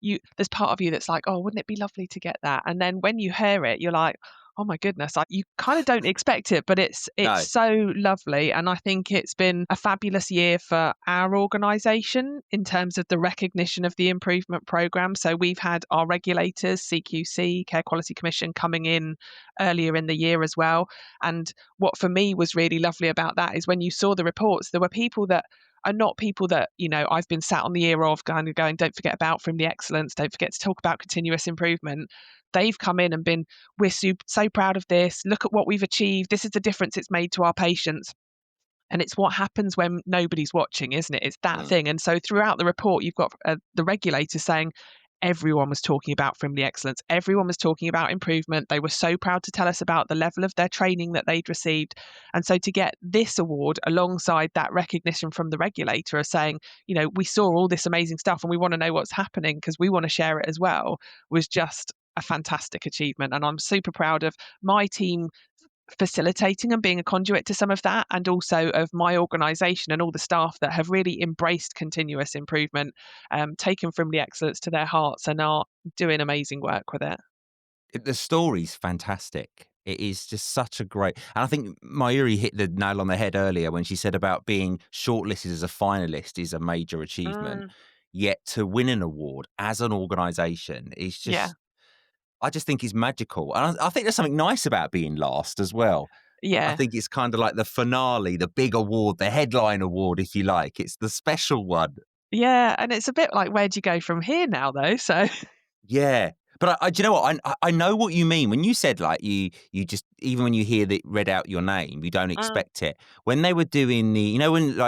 F: There's part of you that's like, oh, wouldn't it be lovely to get that? And then when you hear it, you're like, oh my goodness, you kind of don't expect it, but it's
A: No.
F: so lovely. And I think it's been a fabulous year for our organisation in terms of the recognition of the improvement programme. So we've had our regulators, CQC, Care Quality Commission, coming in earlier in the year as well. And what for me was really lovely about that is when you saw the reports, there were people that are not people that, I've been sat on the ear of kind of going, don't forget about Friendly Excellence, don't forget to talk about continuous improvement. They've come in and been, we're so proud of this. Look at what we've achieved. This is the difference it's made to our patients. And it's what happens when nobody's watching, isn't it? It's that thing. And so throughout the report, you've got the regulators saying, everyone was talking about Friendly Excellence. Everyone was talking about improvement. They were so proud to tell us about the level of their training that they'd received. And so to get this award alongside that recognition from the regulator of saying, we saw all this amazing stuff and we want to know what's happening because we want to share it as well, was just a fantastic achievement. And I'm super proud of my team facilitating and being a conduit to some of that, and also of my organisation and all the staff that have really embraced continuous improvement, taken Frimley Excellence to their hearts and are doing amazing work with it.
A: The story's fantastic. It is just such a great, and I think Mayuri hit the nail on the head earlier when she said about being shortlisted as a finalist is a major achievement.
F: Mm,
A: Yet to win an award as an organisation is
F: yeah,
A: just, I just think is magical. And I think there's something nice about being last as well. I
F: yeah,
A: think it's kind of like the finale, the big award, the headline award, if you like. It's the special one.
F: yeah. And it's a bit like, where do you go from here now, though? So,
A: Yeah. But do you know what? I know what you mean when you said like you just, even when you hear that read out your name, you don't
F: mm,
A: expect it. When they were doing the,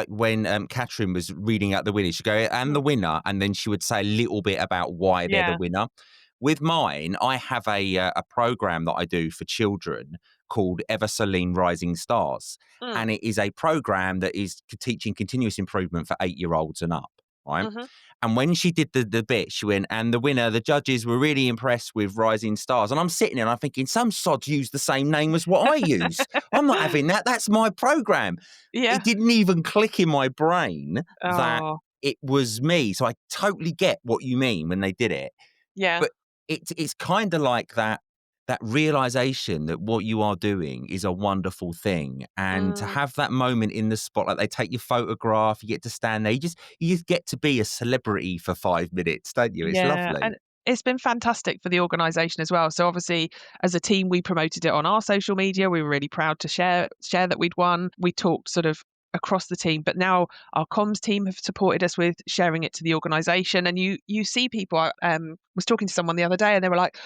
A: when Catherine was reading out the winners, she'd go and the
F: mm,
A: winner, and then she would say a little bit about why they're the
F: yeah,
A: winner. With mine, I have a program that I do for children called Ever So Lean Rising Stars,
F: mm,
A: and it is a program that is teaching continuous improvement for 8-year-olds and up. Right.
F: hmm,
A: And when she did the bit, she went, and the winner, the judges were really impressed with Rising Stars. And I'm sitting there and I'm thinking, some sods use the same name as what I use. I'm not having that. That's my program.
F: yeah.
A: It didn't even click in my brain that
F: Oh,
A: it was me. So I totally get what you mean when they did it.
F: yeah.
A: But it's kind of like that realization that what you are doing is a wonderful thing, and to
F: Mm.
A: have that moment in the spotlight, they take your photograph, you get to stand there, you just get to be a celebrity for 5 minutes, don't you? It's
F: Yeah,
A: lovely.
F: and it's been fantastic for the organisation as well. So obviously, as a team, we promoted it on our social media. We were really proud to share that we'd won. We talked sort of across the team, but now our comms team have supported us with sharing it to the organisation. And you see people. I was talking to someone the other day, and they were like,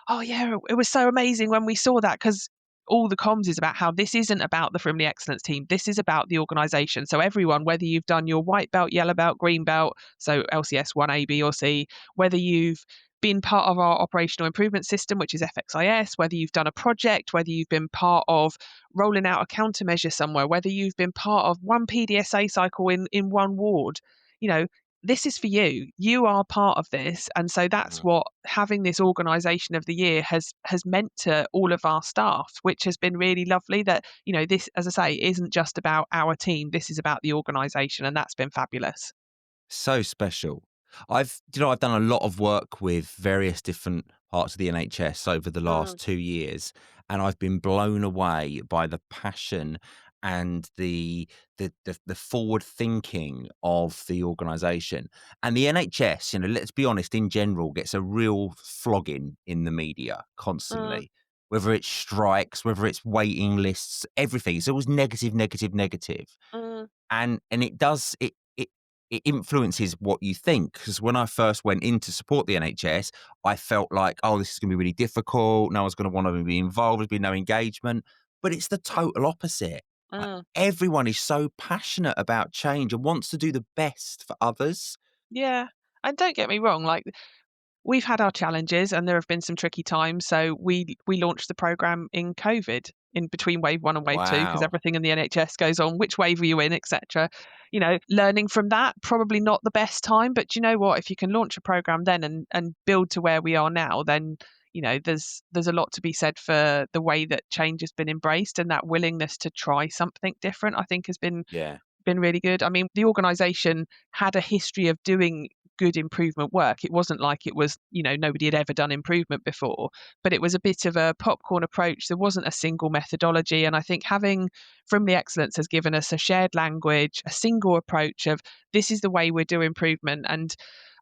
F: "Oh yeah, it was so amazing when we saw that," because all the comms is about how this isn't about the Frimley Excellence team. This is about the organisation. So everyone, whether you've done your white belt, yellow belt, green belt, so LCS 1A, B, or C, whether you've been part of our operational improvement system, which is FXIS, whether you've done a project, whether you've been part of rolling out a countermeasure somewhere, whether you've been part of one PDSA cycle in one ward, you know, this is for you. You are part of this. And so that's
A: Mm.
F: what having this organisation of the year has meant to all of our staff, which has been really lovely that, this, as I say, isn't just about our team. This is about the organisation, and that's been fabulous.
A: So special. I've done a lot of work with various different parts of the NHS over the
F: Mm,
A: last 2 years, and I've been blown away by the passion and the forward thinking of the organisation. And the NHS, let's be honest, in general, gets a real flogging in the media
F: mm,
A: constantly. Whether it's strikes, whether it's waiting lists, everything. It's always negative, negative, negative,
F: mm,
A: and it does it influences what you think. Because when I first went in to support the NHS, I felt like, oh, this is going to be really difficult. No one's going to want to be involved. There's been no engagement. But it's the total opposite.
F: mm.
A: Everyone is so passionate about change and wants to do the best for others.
F: Yeah. And don't get me wrong, like, we've had our challenges and there have been some tricky times. So we launched the program in COVID, in between wave one and wave two, because
A: Wow.
F: everything in the NHS goes on. Which wave were you in, etc. Learning from that, probably not the best time. But do you know what? If you can launch a program then and build to where we are now, then there's a lot to be said for the way that change has been embraced, and that willingness to try something different, I think, has
A: Yeah.
F: been really good. I mean, the organisation had a history of doing good improvement work. It wasn't like it was, nobody had ever done improvement before, but it was a bit of a popcorn approach. There wasn't a single methodology. And I think having Frimley Excellence has given us a shared language, a single approach of this is the way we do improvement. And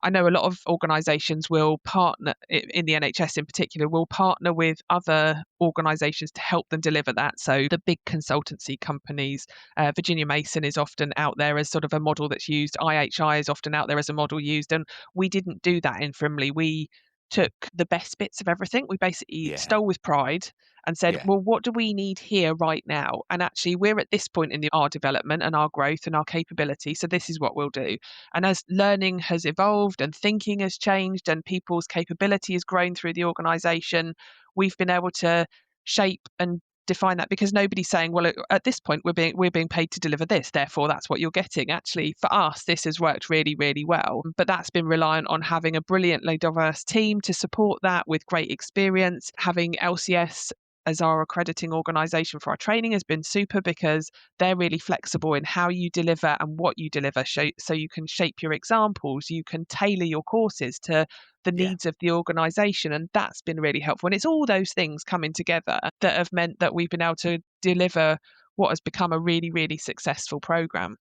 F: I know a lot of organisations will partner, in the NHS in particular, will partner with other organisations to help them deliver that. So the big consultancy companies, Virginia Mason is often out there as sort of a model that's used. IHI is often out there as a model used. And we didn't do that in Frimley. We took the best bits of everything. We basically
A: Yeah.
F: stole with pride and said,
A: Yeah.
F: well, what do we need here right now? And actually, we're at this point in our development and our growth and our capability. So this is what we'll do. And as learning has evolved and thinking has changed and people's capability has grown through the organisation, we've been able to shape and define that, because nobody's saying, well, at this point we're being paid to deliver this, therefore that's what you're getting. Actually, for us, this has worked really, really well, but that's been reliant on having a brilliantly diverse team to support that with great experience, having LCS as our accrediting organisation for our training has been super, because they're really flexible in how you deliver and what you deliver. So you can shape your examples, you can tailor your courses to the
A: Yeah.
F: needs of the organisation, and that's been really helpful. And it's all those things coming together that have meant that we've been able to deliver what has become a really, really successful programme.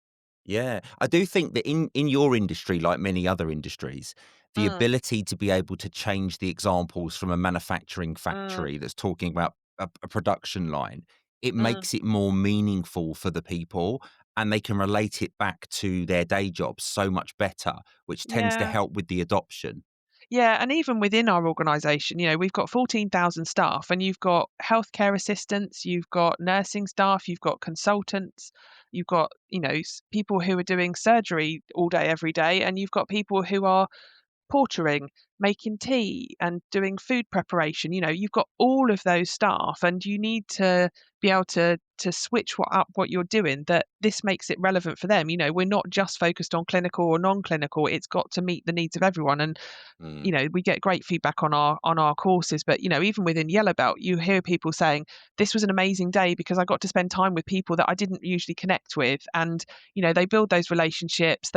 A: Yeah, I do think that in your industry, like many other industries, the
F: Mm,
A: ability to be able to change the examples from a manufacturing
F: mm,
A: factory that's talking about a production line, it
F: mm.
A: makes it more meaningful for the people, and they can relate it back to their day jobs so much better, which tends to
F: Yeah.
A: help with the adoption.
F: Yeah, and even within our organisation, we've got 14,000 staff, and you've got healthcare assistants, you've got nursing staff, you've got consultants, you've got, people who are doing surgery all day, every day, and you've got people who are portering, making tea, and doing food preparation. You've got all of those staff, and you need to be able to switch what you're doing, that this makes it relevant for them. We're not just focused on clinical or non-clinical. It's got to meet the needs of everyone. And
A: Mm,
F: we get great feedback on our courses, but even within Yellow Belt, you hear people saying, this was an amazing day because I got to spend time with people that I didn't usually connect with. And they build those relationships.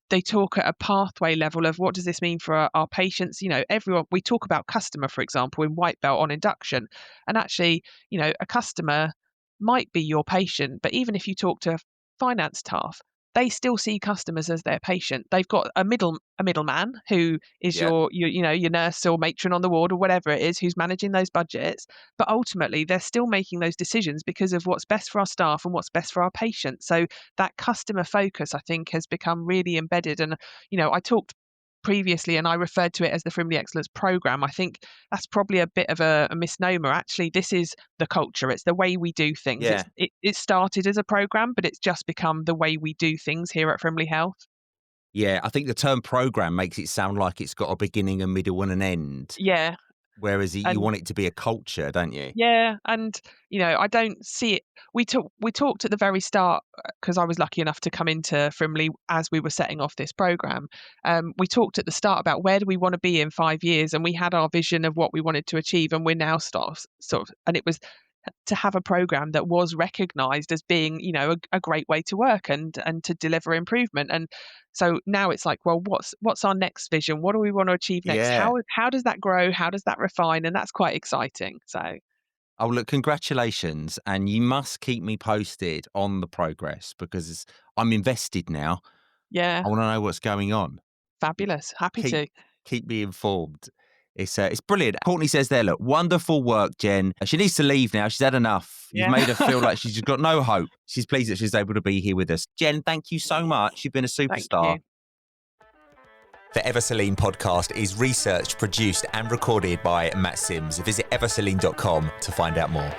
F: They talk at a pathway level of, what does this mean for our patients. Everyone, we talk about customer, for example, in White Belt on induction, and actually, a customer might be your patient, but even if you talk to finance staff, they still see customers as their patient. They've got a middleman who is
A: yeah.
F: your nurse or matron on the ward or whatever it is, who's managing those budgets. But ultimately, they're still making those decisions because of what's best for our staff and what's best for our patients. So that customer focus, I think, has become really embedded. And I talked previously and I referred to it as the Frimley Excellence Programme. I think that's probably a bit of a misnomer. Actually, this is the culture. It's the way we do things.
A: Yeah.
F: It started as a programme, but it's just become the way we do things here at Frimley Health.
A: Yeah, I think the term program makes it sound like it's got a beginning, a middle, and an end,
F: Yeah.
A: whereas you
F: And
A: want it to be a culture, don't you?
F: yeah, and I don't see it. We talked at the very start, because I was lucky enough to come into Frimley as we were setting off this program. We talked at the start about where do we want to be in 5 years, and we had our vision of what we wanted to achieve, and we're now and it was to have a program that was recognised as being, a great way to work and to deliver improvement. And so now it's like, well, what's our next vision? What do we want to achieve next?
A: Yeah.
F: How does that grow? How does that refine? And that's quite exciting. So
A: Oh, look, congratulations. And you must keep me posted on the progress because I'm invested now.
F: yeah,
A: I want to know what's going on.
F: fabulous. Happy
A: Keep
F: to.
A: keep me informed. It's brilliant. Courtney says there, look, wonderful work, Jen. She needs to leave now. She's had enough. You've
F: Yeah.
A: made her feel like she's got no hope. She's pleased that she's able to be here with us. Jen, thank you so much. You've been a
F: Thank
A: superstar.
F: you.
A: The Ever Celine podcast is researched, produced and recorded by Matt Sims. Visit everceline.com to find out more.